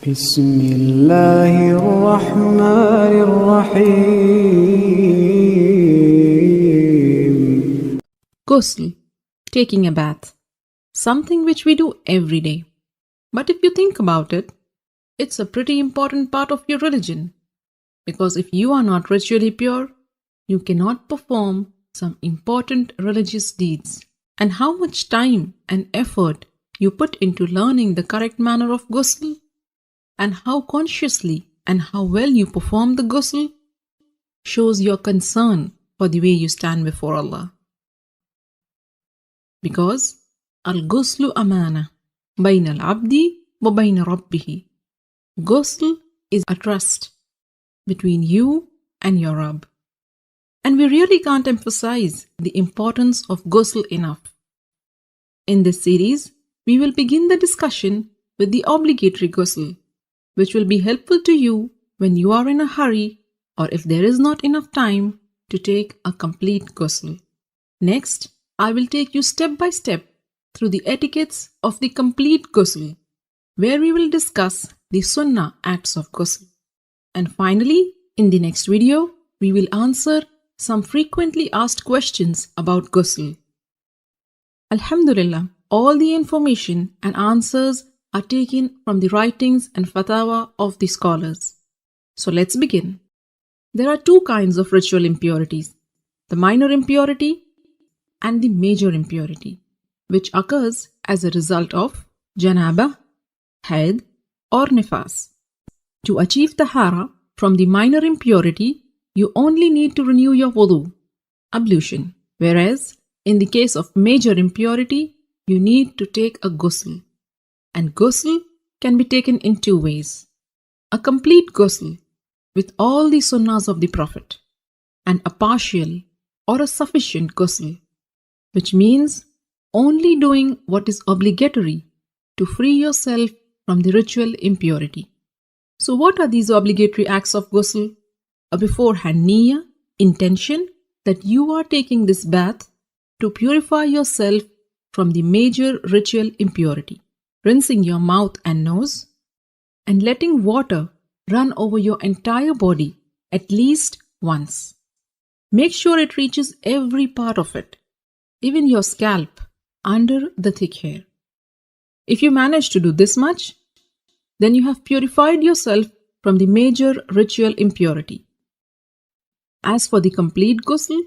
بسم الله الرحمن الرحيم. Ghusl, taking a bath, something which we do every day. But if you think about it, it's a pretty important part of your religion. Because if you are not ritually pure, you cannot perform some important religious deeds. And how much time and effort you put into learning the correct manner of ghusl, and how consciously and how well you perform the ghusl, shows your concern for the way you stand before Allah. Because al-ghuslu amana bayna al-abdi wa bayna rabbihi. Ghusl is a trust between you and your Rabb. And we really can't emphasize the importance of ghusl enough. In this series, we will begin the discussion with the obligatory ghusl, which will be helpful to you when you are in a hurry or if there is not enough time to take a complete ghusl. Next, I will take you step by step through the etiquettes of the complete ghusl, where we will discuss the sunnah acts of ghusl. And finally, in the next video, we will answer some frequently asked questions about ghusl. Alhamdulillah, all the information and answers are taken from the writings and fatwa of the scholars. So let's begin. There are two kinds of ritual impurities, the minor impurity and the major impurity, which occurs as a result of janaba, haid or nifas. To achieve tahara from the minor impurity, you only need to renew your wudu, ablution, whereas in the case of major impurity, you need to take a ghusl. And ghusl can be taken in two ways. A complete ghusl with all the sunnahs of the Prophet, and a partial or a sufficient ghusl, which means only doing what is obligatory to free yourself from the ritual impurity. So what are these obligatory acts of ghusl? A beforehand niyyah, intention that you are taking this bath to purify yourself from the major ritual impurity. Rinsing your mouth and nose, and letting water run over your entire body at least once. Make sure it reaches every part of it, even your scalp under the thick hair. If you manage to do this much, then you have purified yourself from the major ritual impurity. As for the complete ghusl,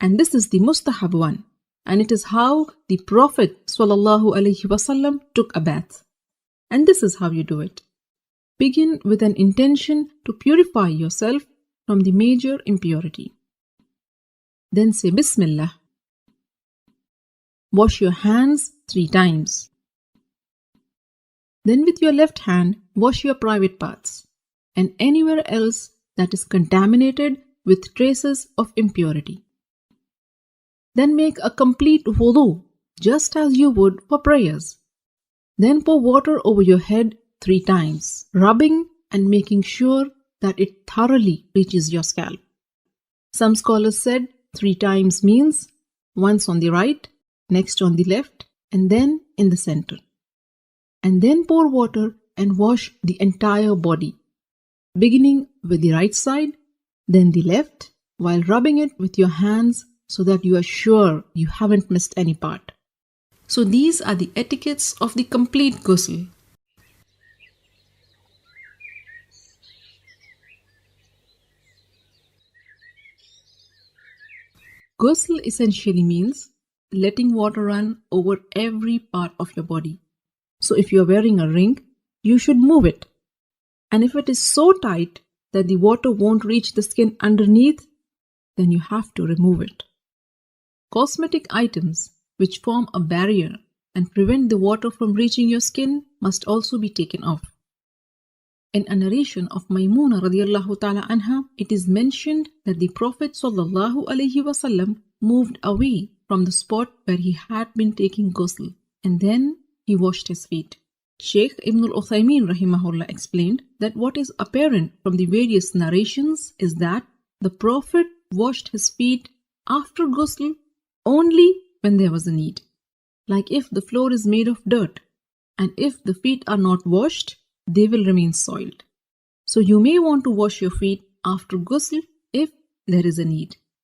and this is the mustahab one, and it is how the Prophet ﷺ took a bath. And this is how you do it. Begin with an intention to purify yourself from the major impurity. Then say Bismillah. Wash your hands 3 times. Then with your left hand, wash your private parts and anywhere else that is contaminated with traces of impurity. Then make a complete wudu, just as you would for prayers. Then pour water over your head 3 times, rubbing and making sure that it thoroughly reaches your scalp. Some scholars said 3 times means once on the right, next on the left, and then in the center. And then pour water and wash the entire body, beginning with the right side, then the left, while rubbing it with your hands so that you are sure you haven't missed any part. So these are the etiquettes of the complete ghusl. Ghusl essentially means letting water run over every part of your body. So if you are wearing a ring, you should move it. And if it is so tight that the water won't reach the skin underneath, then you have to remove it. Cosmetic items which form a barrier and prevent the water from reaching your skin must also be taken off. In a narration of Maymuna radiallahu ta'ala anha, it is mentioned that the Prophet sallallahu alaihi wasallam moved away from the spot where he had been taking ghusl, and then he washed his feet. Shaykh Ibn al-Uthaymin rahimahullah explained that what is apparent from the various narrations is that the Prophet washed his feet after ghusl only when there was a need. Like if the floor is made of dirt, and if the feet are not washed, they will remain soiled. So you may want to wash your feet after ghusl if there is a need.